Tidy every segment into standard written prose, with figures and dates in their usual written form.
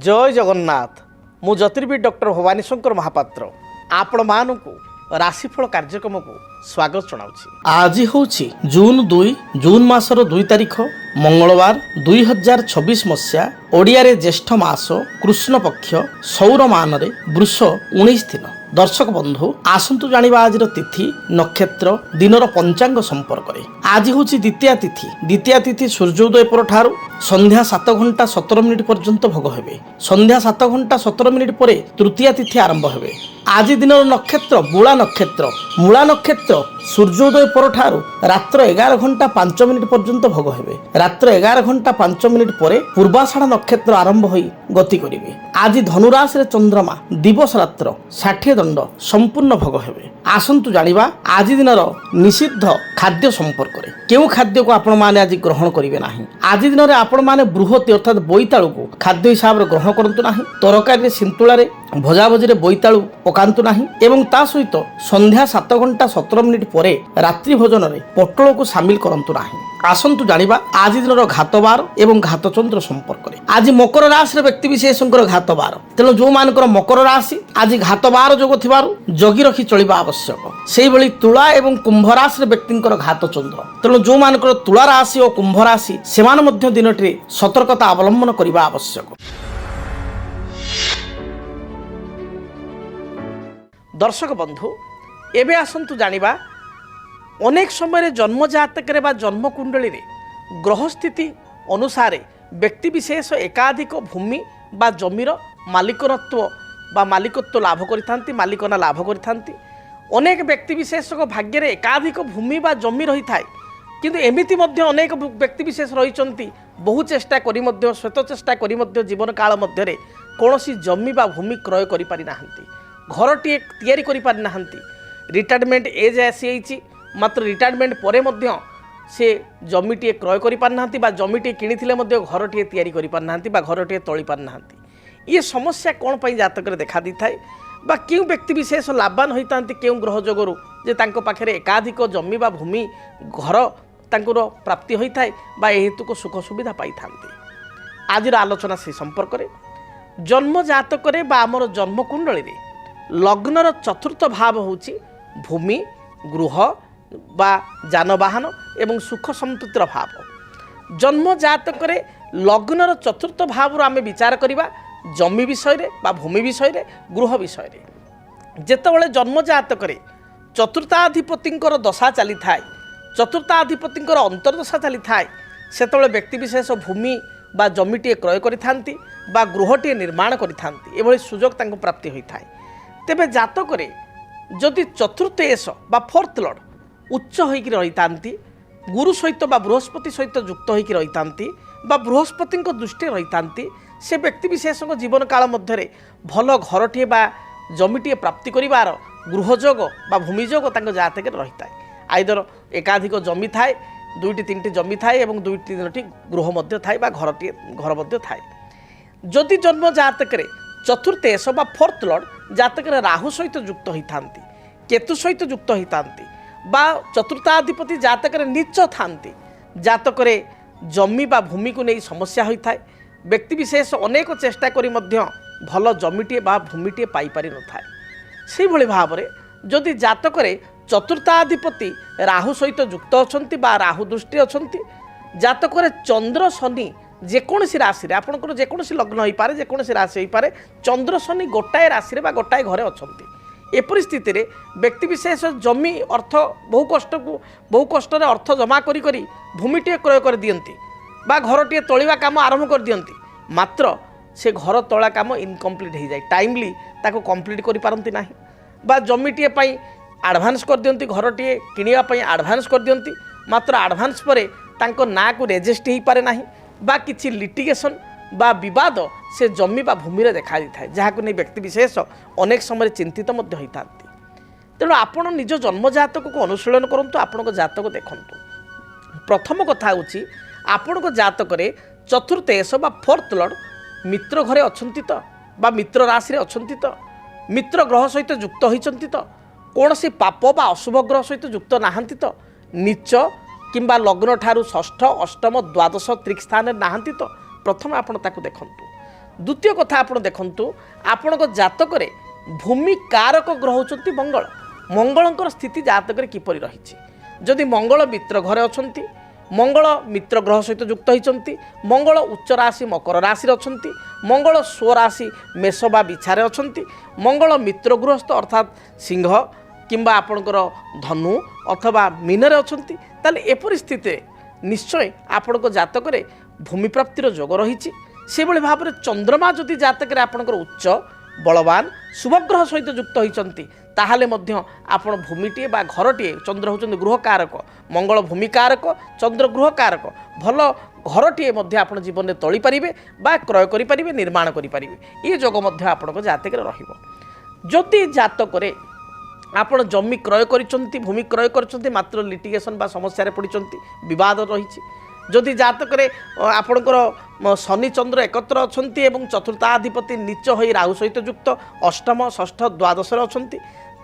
जय जगन्नाथ मु ज्योतिर्विद डॉक्टर भवानी शंकर महापात्र आपण मानू राशिफल कार्यक्रम को स्वागत जनाऊँगी। आज हूँ जून 2 जून मासर 2 तारिख मंगलवार 2026 मसीहा ओडिया रे ज्येष्ठ मास कृष्ण पक्ष सौर मान वृष 19 दिन। दर्शक बंधु आसतु जानिबा आजिर तिथि नक्षत्र दिनर पंचांग संपर्क रे। आज हूँ द्वितीया तिथि सूर्योदय पर ठारू संध्या 7 घंटा 17 मिनिट पर्यंत भोग हेबे। संध्या 7 घंटा 17 मिनिट पर तृतीया तिथि आरंभ हेबे। आज दिन नक्षत्र मूला नक्षत्र सूर्योदय पर ठारू रात्र 11 घंटा 5 मिनिट पर्यंत भोग हेबे। रात्र 11 घंटा 5 मिनिट पर पूर्वाषाढ़ नक्षत्र आरंभ होई गति करिवे। आज धनुराशि रे चंद्रमा दिवस रात्र 60 दंड संपूर्ण भोग हेबे। आसंतु जानिबा आज दिनर निषिद्ध खाद्य संपर्क रे। केउ खाद्य को आपण माने आज ग्रहण करिवे नाही। आज दिन रे आपण माने बृहति अर्थात बोईताळु को खाद्य हिसाब रे ग्रहण करंतु नाही। तरकारी रे सिंतुळा रे भजाभजी रे बोईताळु पकांतु नाही एवं ता सहित संध्या 7 घंटा 17 मिनिट परे रात्रि भोजन रे पटल को शामिल करंतु नाही। आसंतु जानिबा आज दिनर घातबार एवं घातचंद्र संपर्क रे। आज मकर राशि रे व्यक्ति विशेषकर घातबार तेणु जो मानकर मकर राशि आज घातबार जोग थिबारु जगी रखी चलिबा आवश्यक। सेहि भली तुला एवं कुंभ राशि रे व्यक्तिंकर घातचंद्र तेणु जो मानकर तुला राशि और कुंभ राशि सेमान मध्य दिनटे सतर्कता अवलंबन करिबा आवश्यक। दर्शक बंधु एबे आसंतु जानिबा अनेक समय जन्म जातक जन्म कुंडली ग्रह स्थिति अनुसार व्यक्ति विशेष एकाधिक भूमि बा जमीर मालिकत्व लाभ करिथांती मालिकना लाभ करिथांती। अनेक व्यक्ति विशेष भाग्य रे एकाधिक भूमि बा जमी रही थाए किंतु एमिति मध्य अनेक व्यक्ति विशेष रहिचंती बहु चेष्टा करी मध्य श्वेत चेष्टा करी मध्य जीवन काल मध्य रे कोनोसी जमी बा भूमि क्रय करि पारि नाहंती। घरटी तैयारी करि पारि नाहंती। रिटायरमेंट एज आसी मात्र रिटायरमेंट परे मध्य से जमीटे क्रय करि पारि नाहंती बा जमीटे किनिथिले मध्य घरटी तैयारी करि पारि नाहंती बा घरटी तोଳି पारि नाहंती। ये समस्या कौन पई जातक रे देखा दी थाए बा क्यों व्यक्ति विशेष लाभवान होइतांती क्यों ग्रह जोगरु जे तांको पाखरे एकाधिक जमी बा भूमि घर तांकुर प्राप्ति होइथाए बा हेतु को सुख सुविधा पाई थांती। आजिर आलोचना से संपर्क रे जन्म जातक रे बा हमर जन्म कुंडली रे लग्नर चतुर्थ भाव होची भूमि गृह बा जानवाहन एवं सुख संपत्तिर भाव। जन्म जातक रे लग्नर चतुर्थ भाव आमे विचार करिबा जमी विषय रे बा भूमि विषय रे गृह विषय रे। जेतेबेले जन्म जातक रे चतुर्थाधिपतिंकर दशा चली थाए चतुर्थाधिपतिंकर अंतर्दशा चली थाए सेतेबेले व्यक्ति विशेष भूमि बा जमीटे क्रय करिथांती बा गृहटे निर्माण करिथांती एभली सुजोग तांको प्राप्ति होई थाए। तेबे जातक रे जदि चतुर्थ एस बा फोर्थ लॉर्ड उच्च होइकि रहितांती गुरु सहित बा बृहस्पति सहित युक्त होइकि रहितांती बा बृहस्पति दृष्टि रहितांती से व्यक्ति विशेष जीवन काल मध्य भल घरटे बा जमीटे प्राप्ति करिवार गृहजोग बा भूमिजोग तांको जातक रे रहिताए। आइदर एकाधिक जमी थाए 2-3टी जमी थाए एवं 2-3टी गृह मध्य थाए बा घर मध्य थाए। जदि जन्म जातक रे चतुर्थ एस बा फोर्थ लॉर्ड जातक रे राहु सहित युक्त होइथांती केतु सहित युक्त होइथांती बा चतुर्थाधिपति जातक रे नीच थांती जातक रे जमी बा भूमि को नहीं समस्या होइथाए। व्यक्ति विशेष अनेक चेष्टा करी मध्य भल जमीटे बा भूमिटे पाई पारि न थाए। सेहि भली भाव रे जदि जातक रे चतुर्थाधिपति राहु सहित युक्त अछंती बा राहु दृष्टि अछंती जातक रे चंद्र शनि जेकोसी राशि रे आपनकर जेकोसी लग्न होई पारे जेकोसी राशि होई पारे चंद्र शनि गोटाए राशि रे बा गोटाए घरे अछंती। ए परिस्थिति रे व्यक्ति विशेष जमी अर्थ बहु कष्ट रे अर्थ जमा करी करी भूमिटे क्रय कर दियंती बा घरटे तोलिबा काम आरंभ कर दियंती मात्र से घर तोला काम इनकम्प्लीट हो जाए टाइमली ताको कंप्लीट करि पारंती नाही बा जमीटे पई एडवांस कर दियंती घरटे किनिया पई एडवांस कर दियंती मात्र एडवांस परे तांको ना को रेजिस्ट ही पारे नाही बा किछि लिटिगेशन बा विवाद से जमी बा भूमि रे देखा दिथाय जहाको नै व्यक्ति विशेष अनेक समय चिंतित मध्य होइतांती। तेणु आपण निज जन्म जातक को अनुशीलन करंतु आपण को जातक देखंतु। प्रथम कथा होची आपण को जातक रे चतुर्थ एस बा फोर्थ लॉर्ड मित्र घरे अछंती तो बा मित्र राशि रे अछंती तो मित्र ग्रह सहित युक्त होइचंती तो कोनोसी पाप बा अशुभ ग्रह सहित युक्त नाहंती तो नीच किंबा लग्न ठारू षष्ठ अष्टम द्वादश त्रिक स्थान नाहंती तो प्रथम आपण ताकू देखंतु। द्वितीय कथा आप देखु आपण जातक भूमि कारक ग्रह होती मंगल मंगलंकर स्थिति जातक किपरि रही जदि मंगल मित्र घरे अच्छा मंगल मित्र ग्रह सहित युक्त होती मंगल उच्च राशि मकर राशि अच्छा मंगल स्वराशि मेष बा बिछारे अच्छा मंगल मित्र गृहस्थ अर्थात सिंह किंबा आपणकर धनु अथवा मीनरे अच्छा ताले एपरि स्थिति निश्चय आपण जातक भूमि प्राप्तिर जोग रही से भाव में चंद्रमा जदि जातक आपणकर उच्च बलवान शुभग्रह सहित युक्त होती ताहले मध्य आपण भूमिटे बा घरटे चंद्र होचंद गृह कारक मंगल भूमि कारक चंद्र गृह कारक भल घरटे मध्य आपण जीवन में तोली पारिबे बा क्रय करि पारिबे निर्माण करि पारिबे ये जोग मध्य आपण जातक रहिबो। जदि जातक आपण जमी क्रय करिसंती भूमि क्रय करिसंती मात्र लिटिगेशन बा समस्या रे पडिसंती विवाद रहिछि जदि जातक आपणकर शनि चंद्र एकत्र अच्छा एवं चतुर्थाधिपति नीच हो राहु सहित युक्त अष्टम षष्ठ द्वादश अच्छा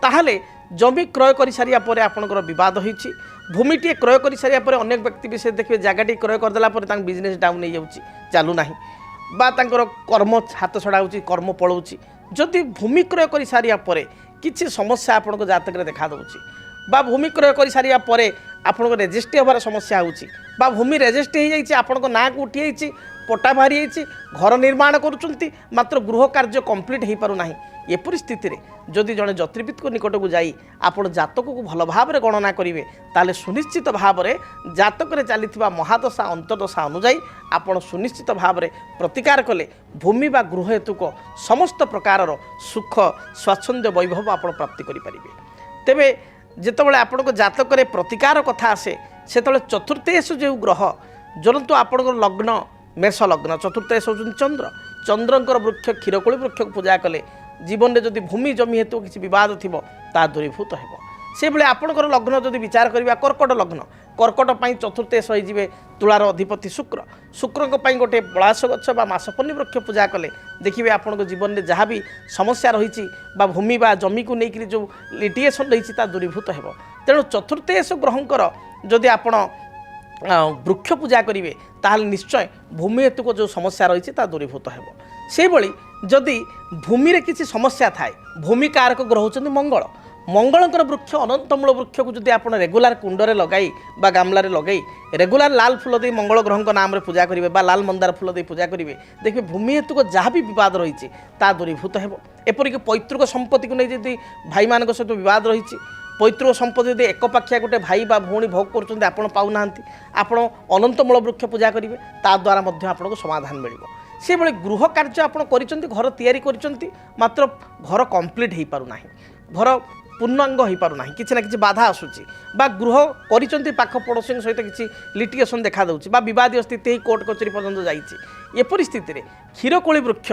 ताहले जमी क्रय कर सारिया परे आपणकर विवाद होइछि भूमिटे क्रय कर सारिया परे अनेक व्यक्ति विशेष देखिए जगहटी क्रय करदेला परे तांक बिजनेस डाउन हो जाउछि चालू नाही बा तांकर कर्म हाथ छड़ा होछि कर्म पळौछि जदि भूमि क्रय कर सारिया परे किछि समस्या आपणक जातक रे देखा दउछि बा भूमि क्रय कर सारिया परे आपणक रेजिस्ट्री होबार समस्या होछि बा भूमि रेजिस्ट्री हो जाइए आपणक ना को उठी जाइए पट्टा बाहरी जाइए घर निर्माण करुँच मात्र गृह कार्य कंप्लीट हो पारना एपरि स्थिति जदि जड़े ज्योतिर्विद को निकट को जाई आपण जातक को भल भाव में गणना करेंगे ताले सुनिश्चित भाव में जातक चली महादशा अंतर्दशा अनुजाई आपण सुनिश्चित भाव में प्रतिकार कले भूमि बा गृह हेतुक समस्त प्रकार सुख स्वाच्छंद्य वैभव आप प्राप्ति करेंगे। तेबे जितेबाला आपण जातक प्रतिकार कथा आसे से चतुर्थेश जो ग्रह जरतु आपण लग्न मेष लग्न चतुर्थेश होती चंद्र चंद्रंकर वृक्ष क्षीरकोली वृक्ष को पूजा कले जीवन में जदि भूमि जमी हेतु किसी बद थी दूरीभूत हो से भाई आपणकर लग्न जदि विचार करवा कर्कट लग्न कर्कट पाई चतुर्थेश हो तुलार अधिपति शुक्र शुक्र गोटे पलाश गछ बा मासपन्नी वृक्ष पूजा कले देखिए आपण जीवन में जहाँ भी समस्या रही भूमि बा जमी को लेकर जो लिटिगेशन रही दूरीभूत हो तेणु चतुर्थेश ग्रहंकर जदि आपण वृक्ष पूजा करेंगे ताहले निश्चय भूमि हेतुक जो समस्या रही दूरीभूत हो से भली जदि भूमि रे किसी समस्या थाए भूमि कारक ग्रह होचंदी मंगल मंगलकर वृक्ष अनंतमूल वृक्ष को जदि आप रेगुलार कुंडरे लगाई बा गामलारे लगाई रेगुलार लाल फूल दे मंगल ग्रह नाम रे पूजा करेंगे बा लाल मंदार फूल दे पूजा करेंगे देखिए भूमि हेतुक जहाँ भी बद रही दूरीभूत हो एपरिक पैतृक संपत्ति को नहीं जदि भाई मान सहित बद रही पैतृक संपत्ति यदि एकपाखिया गोटे भाई बा भौणी भोग कर आपण पाऊना आपण अनंतमूल वृक्ष पूजा करेंगे ताद्वारा आपको समाधान मिल से भाई गृह कार्य आप घर तैयारी कर मात्र घर कंप्लीट हो पारना घर पूर्णांग हो पारना किसी ना कि बाधा आसूची बा गृह कर पाख पड़ोशी सहित किसी लिटिगेशन देखा दूसरी बद स्थिति कोर्ट कचेरी पर्यटन जाइए एपरि स्थिति में क्षीरकोली वृक्ष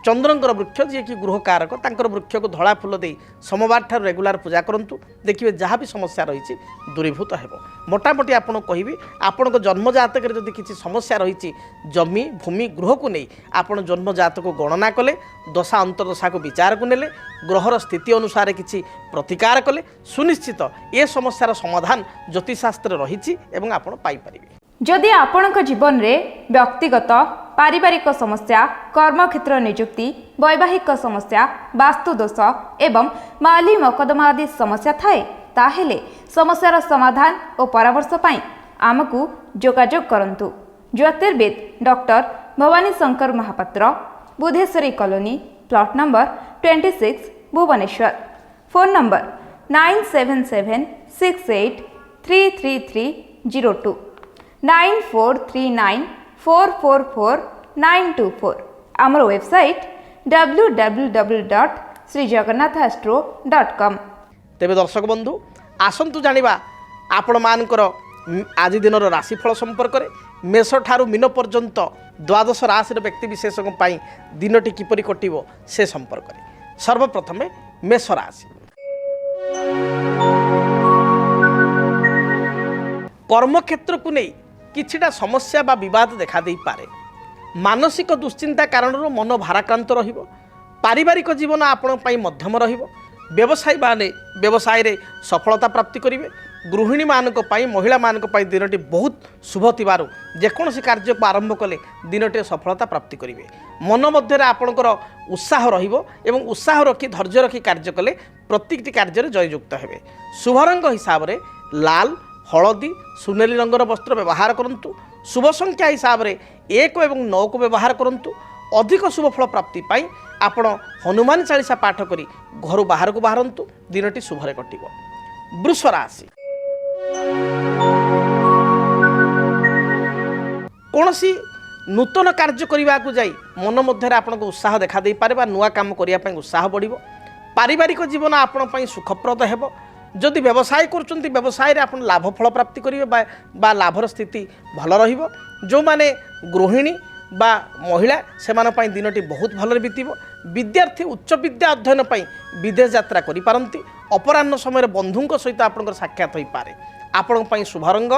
चंद्रंकर वृक्ष जी कि गृह कारक तांकर वृक्ष को धड़ा फूल दे सोमवार ठार रेगुलार पूजा करूँ देखिए जहाँ भी समस्या रही दूरीभूत हो मोटामोटी आपन कहि आपण जन्म जातक जदि किसी समस्या रही जमी भूमि गृह को नहीं आपण जन्म जातक को गणना कले दशा अंतर्दशा को विचार को नेले ग्रहर स्थिति अनुसार किसी प्रतिकार कले सुनिश्चित ए समस्यार समाधान ज्योतिषशास्त्र रही आपण पाई परिबे। जदि आपणक जीवन में व्यक्तिगत पारिवारिक समस्या कर्मक्षेत्र नियुक्ति वैवाहिक समस्या वास्तुदोष एवं माली मकदमा आदि समस्या थाए ताहेले समस्यार समाधान और परामर्श पाई आमको जोगाजोग करंतु। ज्योतिर्विद doctor Bhabani Shankar Mahapatra Budheswari colony plot number 26 Bhubaneswar phone number 9776833302 9439444924 आमर वेबसाइट www.srijagannathastro.com। तेबे दर्शक बंधु आसंतु जानिबा आपण मानकर आज दिन राशिफल संपर्क में मेष ठारू मीन पर्यंत द्वादश राशि व्यक्ति विशेषों दिनटी किपरि कटिबो से संपर्क में सर्वप्रथम मेष राशि कर्मक्षेत्र को नहीं किछिटा समस्या बा विवाद देखा दे पारे मानसिक दुश्चिंता कारण मन भाराक्रांत रहिबो पारिवारिक जीवन आपण पई मध्यम रहिबो व्यवसायी माने व्यवसाय रे सफलता प्राप्ति करिवे गृहिणी मानक पई महिला मानक पई दिनटी बहुत शुभ थिबारु जेकोसी कार्य को आरंभ कले दिनटी सफलता प्राप्ति करेंगे। मन मध्य आपणकर उत्साह रहिबो एवं उत्साह रखी धैर्य रखी कार्य कले प्रत्येकटी कार्य जययुक्त हेबे। शुभ रंग हिसाब से लाल हलदी सुनेली रंगर वस्त्र व्यवहार करंतु। शुभ संख्या हिसाब से 1 और 9 को व्यवहार करंतु। अधिक शुभ फल प्राप्ति पाई आपण हनुमान चालीसा पाठ करी घर बाहर को बाहरंतु दिनटी शुभरे कटिबो। वृष राशि कौनसी नूतन कार्य करने को जाई मन मध्य आपको उत्साह देखा दे पारे बा नुआ काम करने उत्साह बढ़िबो। पारिवारिक जीवन आपण सुखप्रद हेबो। जदि व्यवसाय करुँच व्यवसाय आप लाभफल प्राप्ति करेंगे बा लाभर स्थिति भल रहिबो। जो माने गृहिणी बा महिला से दिनटी बहुत भल बीतब। विद्यार्थी उच्च विद्या अध्ययन पर विदेश यात्रा करि पारंती। अपराह्न समय बंधुओं सहित आपंकर साक्षात हो पारे। आपण शुभ रंग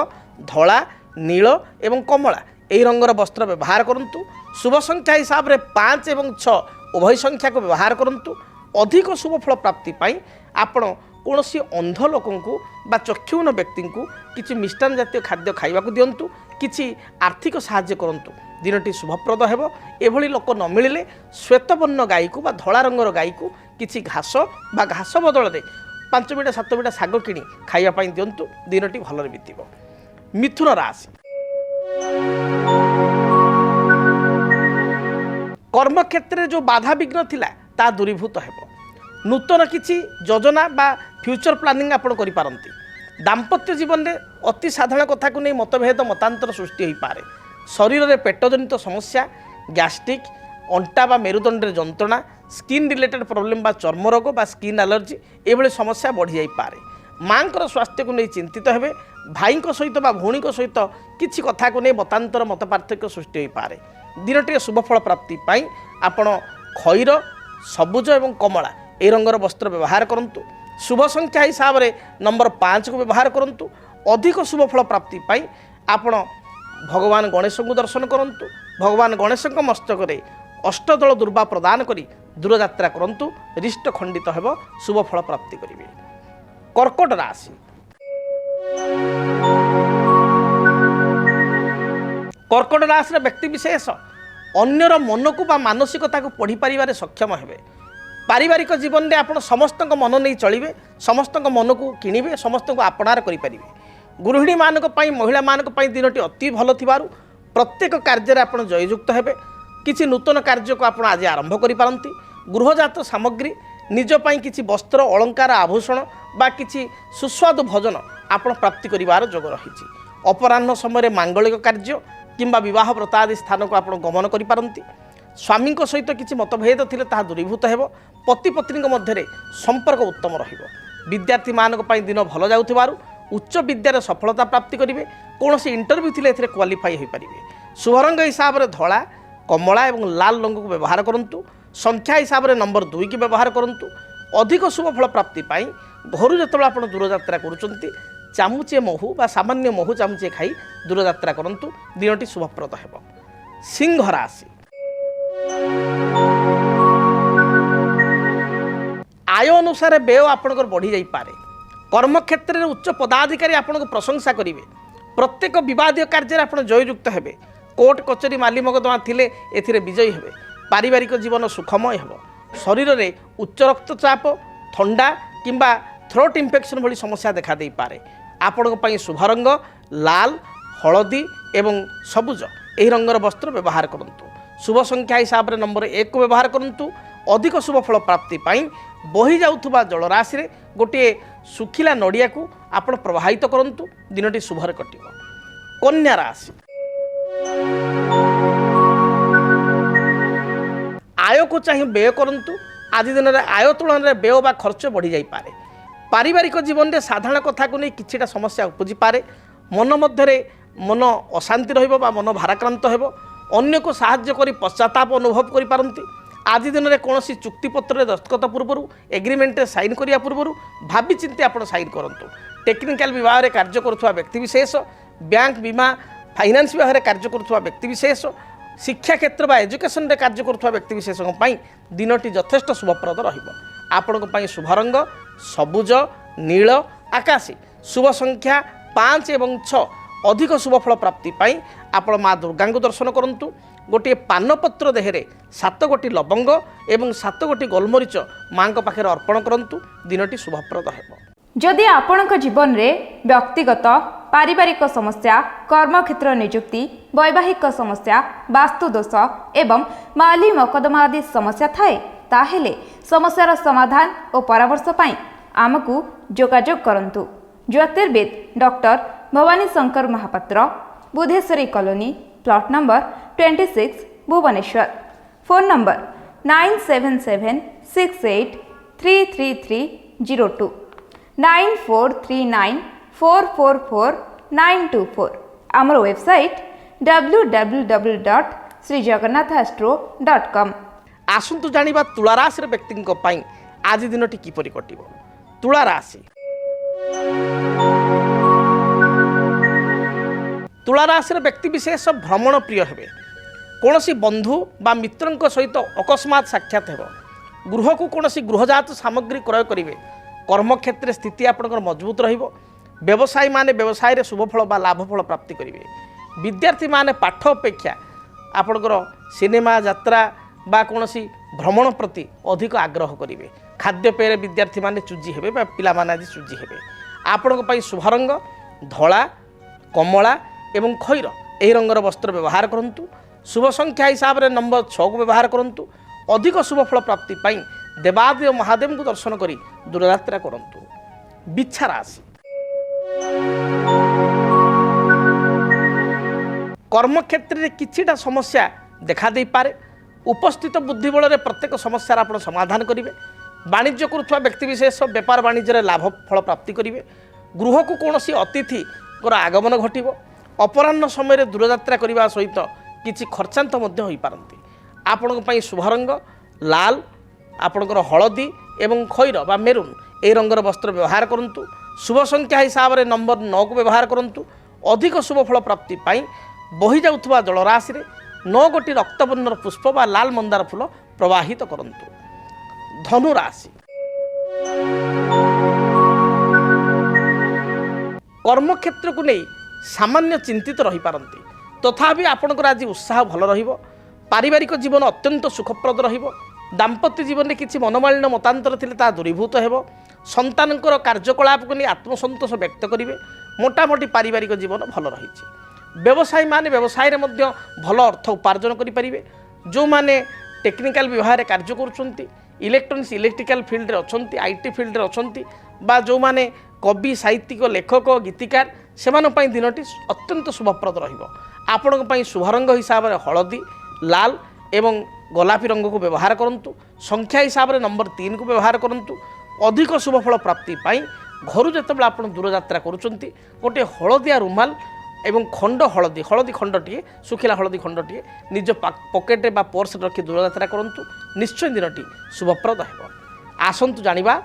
धला नील एवं कमला यही रंगर वस्त्र व्यवहार करंतु। शुभ संख्या हिसाब से 5 और 6 उभय संख्या को व्यवहार करंतु। अधिक शुभ फल प्राप्ति पाई आपण कौनसी अंध लोक बा चक्षुहीन व्यक्ति को किसी मिष्टान जातीय खाद्य खाइबा दिंतु। किसी आर्थिक साहाय्य करंतु दिनटी शुभप्रद हेबो। एभली लोक न मिलिले श्वेतवर्ण गाई को बा धला रंगर गाई को किसी घास बा घास बदल में 5 बिटा 7 बिटा शाग किणी खाइबा दिंतु दिनटी भलरे बीतिबो। मिथुन राशि कर्म क्षेत्र में जो बाधा विघ्न थिला ता दूरीभूत हेबो। नूतन किसी योजना बा फ्यूचर प्लानिंग आपण करि पारंती। दाम्पत्य जीवन में अति साधारण कथा को नहीं मतभेद मतांतर सृष्टि हो पारे। शरीर में पेटजनित समस्या गैस्ट्रिक अंटा बा मेरुदंड जंत्रणा स्किन रिलेटेड प्रोब्लेम बा चर्म रोग बा स्किन एलर्जी एभली समस्या बढ़ी जाई पारे। मांकर स्वास्थ्य को नहीं चिंतित हेबे। भाई सहित बा भौणी सहित किसी कथा को नहीं मतांतर मत पार्थक्य सृष्टि हो पारे। दिनटी शुभफल प्राप्ति पाई आपण खैर सबुज एवं कमला ए रंगर वस्त्र व्यवहार करंतु। शुभ संख्या हिसाब से नंबर 5 को व्यवहार करंतु। अधिक शुभफल प्राप्ति पाई आपण भगवान गणेश को दर्शन करंतु। भगवान गणेश मस्तक में अष्टदल दुर्वा प्रदान करी दूरयात्रा करंतु। रिष्ट खंडित हेब शुभफल प्राप्ति करेंगे। कर्कट राशि कर्कट राशि व्यक्ति विशेष अन्यर मन को बा मानसिकता को पढ़ी पारिबारे सक्षम हेबे। पारिवारिक जीवन में आप समस्त मन नहीं चलिए। समस्त मन को किणवे समस्त को आपणार करें। गृहिणी मानक पई महिला मानक पई दिनटी अति भल थिबारु प्रत्येक कार्य आप जययुक्त हेबे। किसी नूतन कार्य को आप आज आरंभ करि पारंती। गृहजात सामग्री निजपाई किसी वस्त्र अलंकार आभूषण बा किसी सुस्वादु भोजन आप प्राप्ति करिवार जोग रही। अपराह्न समय मांगलिक कार्य किंबा विवाह व्रत आदि स्थान को आप गमन करि पारंती। स्वामी सहित किसी मतभेद थिले ताहा दूरीभूत हेबो। पति पत्नी मध्य संपर्क उत्तम रहिबो। विद्यार्थी मानक पई दिन भल जाउथिबारु उच्च विद्यार सफलता प्राप्ति करेंगे। कौन से इंटरव्यू थिले एथिरे क्वालिफाई हो पारे। शुभ रंग हिसाब से धला कमला और लाल रंग को व्यवहार करंतु। संख्या हिसाब से नंबर 2 की व्यवहार करंतु। अधिक शुभफल प्राप्ति पाई घर जो आप दूरयात्रा करुँच चामुचे महू बा सामान्य महू चामुचे खाई दूरयात्रा करंतु दिनटी शुभप्रद हेब। सिंह राशि आय अनुसार व्यय आपणकर बढ़ी जाई पारे। कर्म क्षेत्र में उच्च पदाधिकारी आपको प्रशंसा करेंगे। प्रत्येक विवादीय कार्य आप जययुक्त हेबे। कोर्ट कचेरी माली मकदमा थिले एथिरे विजयी हेबे। पारिवारिक जीवन सुखमय हेब। शरीर में उच्च रक्तचाप ठंडा किंबा थ्रोट इन्फेक्शन भली समस्या देखा दे पारे। आपण पई शुभ रंग लाल हलदी एवं सबुज यही रंगर वस्त्र व्यवहार करंतु। शुभ संख्या हिसाब से नंबर 1 को व्यवहार करंतु। अधिक शुभ फल प्राप्ति पाई बही जाउथुबा जलराशि रे गोटे सुखिला नड़िया को आपण प्रवाहित करंतु दिनटी शुभरे कटिबो। कन्या राशि आय को चाहिए व्यय करंतु। आज दिन में आय तुलन में व्यय बा खर्च बढ़ी जाई पारे। पारिवारिक जीवन में साधारण कथा को नहीं किछिटा समस्या उपजी पारे। मन मध्य मन अशांति रहिबो बा मन भाराक्रांत हेबो। अन्य को साहाय्य करी पश्चाताप अनुभव करि पारंती। आज दिन में कौन चुक्तिपत्र दस्तखत पूर्व एग्रीमेंट साइन करिया पूर्व भावी चिंती आप साइन करूँ। टेक्निकल विभाग में कार्य करुवा व्यक्तिविशेष बैंक बीमा फाइनान्स विभाग में कार्य करुवा व्यक्तिविशेष शिक्षा क्षेत्र बा एजुकेशन रे कार्य करुवा व्यक्तिविशेषों दिनटी यथेष्ट शुभप्रद रहिबो। आपण शुभ रंग सबुज नील आकाशी। शुभ संख्या 5 एवं 6 अधिक शुभफल प्राप्ति पाई आपण माँ दुर्गा को दर्शन करंतु। गोटे पानपत्र देहरे 7 गोटी लवंग एवं 7 गोटी गोलमरीच माँ पाखे अर्पण करंतु। दिनटी शुभप्रद हेबो। जदि आपणक जीवन रे व्यक्तिगत पारिवारिक समस्या, कर्मक्षेत्र नियुक्ति, वैवाहिक समस्या, वास्तु दोष एवं माली मकदमा आदि समस्या थाए ताहेले समस्यार समाधान और परामर्श पाई आमकु जोगाजोग करंतु। ज्योतिर्विद doctor Bhabani Shankar Mahapatra, Budheswari colony, plot number 26, Bhubaneswar. Phone number 9776833302 9439444924। आमर वेबसाइट www.srijagannathastro.com। आसंतु जानिबा तुला राशि व्यक्ति आज दिनटी किपरि कटिबो। तुला राशि तुला राशि व्यक्ति विशेष भ्रमण प्रिय हेबे। कौनसी बंधु बा मित्रंक सहित अकस्मात साक्षात हेबो। गृह को कौनसी गृहजात सामग्री क्रय करिवे। कर्मक्षेत्र स्थिति आपनकर मजबूत रहिबो। व्यवसायी माने व्यवसाय रे शुभफल बा लाभफल प्राप्ति करिवे। विद्यार्थी माने पाठ अपेक्षा आपनकर सिनेमा यात्रा बा कौनसी भ्रमण प्रति अधिक आग्रह करिवे। खाद्यपेय विद्यार्थी माने चूजी हेबे बा पिला माने आज चूजी हेबे। आपनक पई शुभ रंग धला, कमला एवं खैर एही रंगर वस्त्र व्यवहार करंतु। शुभ संख्या हिसाब रे नंबर 6 को व्यवहार करंतु। अधिक शुभफल प्राप्ति पाई देवादेव महादेव को दर्शन करी दूरयात्रा करंतु। बिच्छा राशि कर्मक्षेत्र में किछिटा समस्या देखा दे पारे। उपस्थित बुद्धिबल रे प्रत्येक समस्या आपण समाधान करिवे। वाणिज्य करुवा व्यक्ति विशेष व्यापार वाणिज्य लाभ फल प्राप्ति करिवे। गृह को कौनसी अतिथि आगमन घटिबो। अपराह्न समय दूरयात्रा करने सहित किछि खर्चांत मध्य होई पारंती। आपणक पई शुभ रंग लाल, आपणकर हलदी एवं खैर बा मेरून ए रंगर वस्त्र व्यवहार करंतु। शुभ संख्या हिसाब रे नंबर 9 को व्यवहार करंतु। अधिक शुभफल प्राप्ति पाई बही जाउथबा जलराशि रे 9 गोटी रक्तवर्णर पुष्प बा लाल मंदार फूल प्रवाहित करंतु। धनु राशि कर्मक्षेत्र को नहीं सामान्य चिंतित रही पारंती। तथापि आपणकर आज उत्साह भल रहिबो। पारिवारिक जीवन अत्यंत सुखप्रद रहिबो। दाम्पत्य जीवन में किसी मनोमालिन्य मतांतर थिले ता दूरीभूत हेबो। संतानकर कार्यकलाप को नहीं आत्मसंतोष व्यक्त करिवे। मोटामोटी पारिवारिक जीवन भल रहिछि। व्यवसायी माने व्यवसाय रे मध्य भल अर्थ उपार्जन करि परिवे। जो माने टेक्निकल विभाग रे कार्य करूछंती, इलेक्ट्रोनिक्स इलेक्ट्रिकल फील्ड रे अछंती, आईटी फील्ड रे अछंती बा जो माने कवि साहित्यिक लेखक गीतिकार सेमान पई दिनटी अत्यंत शुभप्रद रहिबो। आपणक पई शुभ रंग हिसाब रे हलदी, लाल एवं गोलापी रंग को व्यवहार करंतु। संख्या हिसाब रे नंबर 3 को व्यवहार करंतु। अधिक शुभफल प्राप्ति पाई घर जेतेबेले आपण दूरयात्रा करूछंती गोटे हलदिया रुमाल एवं खंड हलदी खंडटीए सुखिला हलदी खंडटीए निज पकेट बा पर्स रखी दूरयात्रा करंतु। निश्चय दिनटी शुभप्रद हेबो। आसंतु जानिबा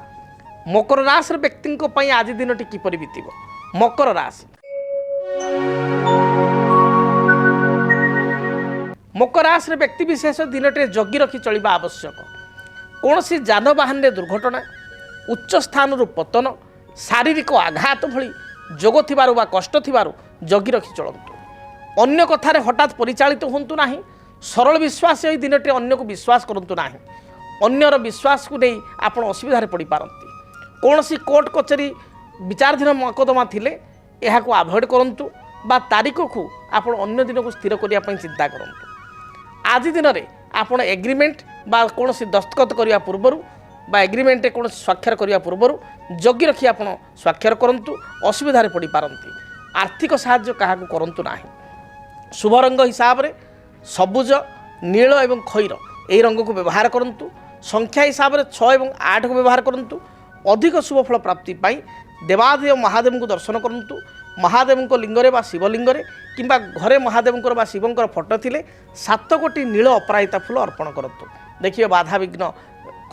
मकर राशि व्यक्ति आज दिनटी किपरि बीतिबो। मकर राशि मकर राशि व्यक्ति विशेष दिनटे जगी रखी चलिबा आवश्यक। कौनसी जानवाहन दुर्घटना, उच्च स्थान पतन, शारीरिक आघात भली जोग थिबारु बा कष्ट थिबारु जगी रखी चलंतु। अन्य कथारे हठात परिचालित होंतु नाही। सरल विश्वास यही दिनटे अन्य को विश्वास करंतु नाही। अन्यर विश्वास को नहीं आपण असुविधा पड़ पारंती। कौनसी कोर्ट कचेरी विचाराधीन मकदमा थिले एहाको अवॉइड करंतु बा तारीख को आपण अन्य दिन को स्थिर करिया पई चिंता करंतु। आज दिन में आपण एग्रीमेंट बा कौनसी दस्तखत करने पूर्वर बा एग्रीमेंट कौन स्वाक्षर करने पूर्वर जगी रखी आप स्वाक्षर करंतु। असुविधा पड़ पारंती। आर्थिक साहाय्य क्या करंतु नाही। शुभ रंग हिसाब रे सबुज, नील एवं खैर यही रंग को व्यवहार करंतु। संख्या हिसाब रे 6 एवं 8 को व्यवहार करंतु। अधिक शुभफल प्राप्ति पाई देवादेव महादेव को दर्शन करंतु। महादेव को लिंगरे बा शिवलिंगरे किंबा घरे महादेव बा शिवंकर फोटो थिले 7 गोटी नील अपराजिता फूल अर्पण करंतु। देखिए बाधा विघ्न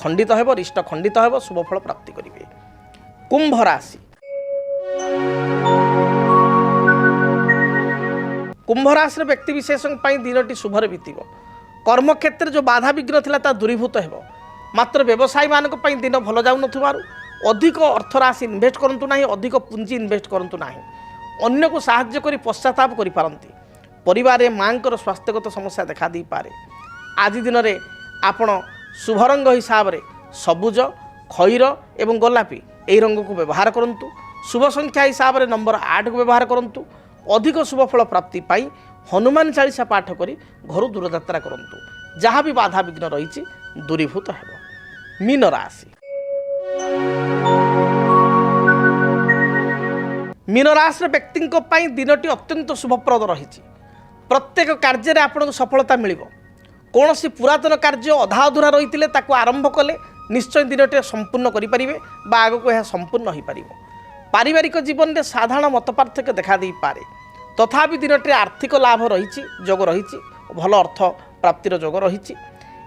खंडित हेबो, रिष्ट खंडित हेबो, शुभफल प्राप्ति करिवे। कुंभ राशि कुंभ राशि व्यक्ति विशेष दिनटी शुभरे बीतिबो। कर्मक्षेत्र जो बाधा विघ्न थिला ता दूरीभूत हेबो। मात्र व्यवसायी मानक दिन भल जाऊ नथिबारु ଅଧିକ ଅର୍ଥରାଶି ଇନଭେଷ୍ଟ କରନ୍ତୁ ନାହିଁ, ଅଧିକ ପୁଞ୍ଜି ଇନଭେଷ୍ଟ କରନ୍ତୁ ନାହିଁ। ଅନ୍ୟକୁ ସାହାଯ୍ୟ କରି ପଶ୍ଚାତାପ କରିପାରନ୍ତି। ପରିବାରରେ ମାଆଙ୍କର ସ୍ୱାସ୍ଥ୍ୟଗତ ସମସ୍ୟା ଦେଖା ଦେଇପାରେ। ଆଜି ଦିନରେ ଆପଣ ଶୁଭ ରଙ୍ଗ ହିସାବରେ ସବୁଜ, ଖଇର ଏବଂ ଗୋଲାପୀ ଏହି ରଙ୍ଗକୁ ବ୍ୟବହାର କରନ୍ତୁ। ଶୁଭ ସଂଖ୍ୟା ହିସାବରେ ନମ୍ବର 8କୁ ବ୍ୟବହାର କରନ୍ତୁ। ଅଧିକ ଶୁଭ ଫଳ ପ୍ରାପ୍ତି ପାଇଁ ହନୁମାନ ଚାଳିଶା ପାଠ କରି ଘରୁ ଦୂରଯାତ୍ରା କରନ୍ତୁ। ଯାହା ବି ବାଧାବିଘ୍ନ ରହିଛି ଦୂରୀଭୂତ ହେବ। ମୀନ ରାଶି। ମୀନ ରାଶିର ବ୍ୟକ୍ତିଙ୍କ ପାଇଁ ଦିନଟି ଅତ୍ୟନ୍ତ ଶୁଭପ୍ରଦ ରହିଛି। ପ୍ରତ୍ୟେକ କାର୍ଯ୍ୟରେ ଆପଣଙ୍କୁ ସଫଳତା ମିଳିବ। କୌଣସି ପୁରାତନ କାର୍ଯ୍ୟ ଅଧା ଅଧୁରା ରହିଥିଲେ ତାକୁ ଆରମ୍ଭ କଲେ ନିଶ୍ଚୟ ଦିନଟି ସମ୍ପୂର୍ଣ୍ଣ କରିପାରିବେ ବା ଆଗକୁ ଏହା ସମ୍ପୂର୍ଣ୍ଣ ହୋଇପାରିବ। ପାରିବାରିକ ଜୀବନରେ ସାଧାରଣ ମତପାର୍ଥକ୍ୟ ଦେଖା ଦେଇପାରେ। ତଥାପି ଦିନଟିରେ ଆର୍ଥିକ ଲାଭ ରହିଛି, ଯୋଗ ରହିଛି, ଭଲ ଅର୍ଥ ପ୍ରାପ୍ତିର ଯୋଗ ରହିଛି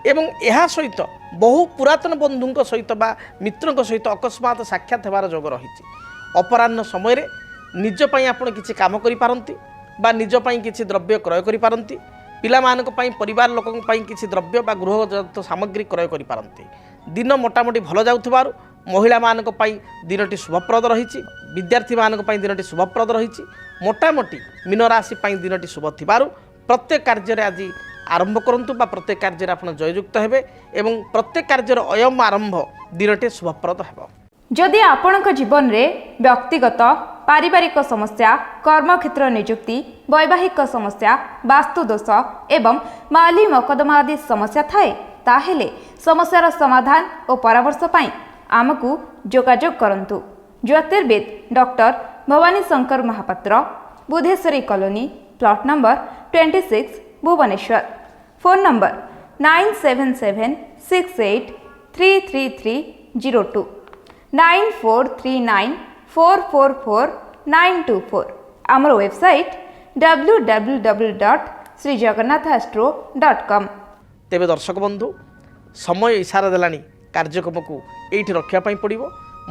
ଏବଂ ଏହା ସହିତ ବହୁ ପୁରାତନ ବନ୍ଧୁଙ୍କ ସହିତ ବା ମିତ୍ରଙ୍କ ସହିତ ଅକସ୍ମାତ୍ ସାକ୍ଷାତ ହେବାର ଯୋଗ ରହିଛି। ଅପରାହ୍ନ ସମୟରେ ନିଜ ପାଇଁ ଆପଣ କିଛି କାମ କରିପାରନ୍ତି ବା ନିଜ ପାଇଁ କିଛି ଦ୍ରବ୍ୟ କ୍ରୟ କରିପାରନ୍ତି। ପିଲାମାନଙ୍କ ପାଇଁ, ପରିବାର ଲୋକଙ୍କ ପାଇଁ କିଛି ଦ୍ରବ୍ୟ ବା ଗୃହଜାତ ସାମଗ୍ରୀ କ୍ରୟ କରିପାରନ୍ତି। ଦିନ ମୋଟାମୋଟି ଭଲ ଯାଉଥିବାରୁ ମହିଳାମାନଙ୍କ ପାଇଁ ଦିନଟି ଶୁଭପ୍ରଦ ରହିଛି। ବିଦ୍ୟାର୍ଥୀମାନଙ୍କ ପାଇଁ ଦିନଟି ଶୁଭପ୍ରଦ ରହିଛି। ମୋଟାମୋଟି ମୀନ ରାଶି ପାଇଁ ଦିନଟି ଶୁଭ ଥିବାରୁ ପ୍ରତ୍ୟେକ କାର୍ଯ୍ୟରେ ଆଜି ଆରମ୍ଭ କରନ୍ତୁ ବା ପ୍ରତ୍ୟେକ କାର୍ଯ୍ୟରେ ଆପଣ ଜୟଯୁକ୍ତ ହେବେ ଏବଂ ପ୍ରତ୍ୟେକ କାର୍ଯ୍ୟର ଅୟମ ଆରମ୍ଭ ଦିନଟି ଶୁଭପ୍ରଦ ହେବ। ଯଦି ଆପଣଙ୍କ ଜୀବନରେ ବ୍ୟକ୍ତିଗତ ପାରିବାରିକ ସମସ୍ୟା, କର୍ମକ୍ଷେତ୍ର ନିଯୁକ୍ତି, ବୈବାହିକ ସମସ୍ୟା, ବାସ୍ତୁଦୋଷ ଏବଂ ମାଲି ମକଦ୍ଦମା ଆଦି ସମସ୍ୟା ଥାଏ, ତାହେଲେ ସମସ୍ୟାର ସମାଧାନ ଓ ପରାମର୍ଶ ପାଇଁ ଆମକୁ ଯୋଗାଯୋଗ କରନ୍ତୁ। ଜ୍ୟୋତିର୍ବିଦ doctor Bhabani Shankar Mahapatra, Budheswari colony, plot number 26, Bhubaneswar. Phone number 9776833302 9439444924। ଆମର ୱେବସାଇଟ୍ www.srijagannathastro.com। ତେବେ ଦର୍ଶକ ବନ୍ଧୁ, ସମୟ ଇସାରା ଦେଲାଣି କାର୍ଯ୍ୟକ୍ରମକୁ ଏଇଠି ରଖିବା ପାଇଁ ପଡ଼ିବ।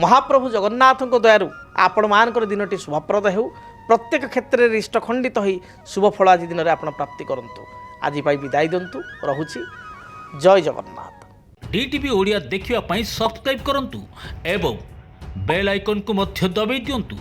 ମହାପ୍ରଭୁ ଜଗନ୍ନାଥଙ୍କ ଦୟାରୁ ଆପଣମାନଙ୍କର ଦିନଟି ଶୁଭପ୍ରଦ ହେଉ। ପ୍ରତ୍ୟେକ କ୍ଷେତ୍ରରେ ଇଷ୍ଟ ଖଣ୍ଡିତ ହୋଇ ଶୁଭ ଫଳ ଆଜି ଦିନରେ ଆପଣ ପ୍ରାପ୍ତି କରନ୍ତୁ। ଆଜି ପାଇଁ ବିଦାୟ ଦିଅନ୍ତୁ। ରହୁଛି। ଜୟ ଜଗନ୍ନାଥ। DTV ଓଡ଼ିଆ ଦେଖିବା ପାଇଁ ସବସ୍କ୍ରାଇବ୍ କରନ୍ତୁ ଏବଂ ବେଲ୍ ଆଇକନ୍କୁ ମଧ୍ୟ ଦବାଇ ଦିଅନ୍ତୁ।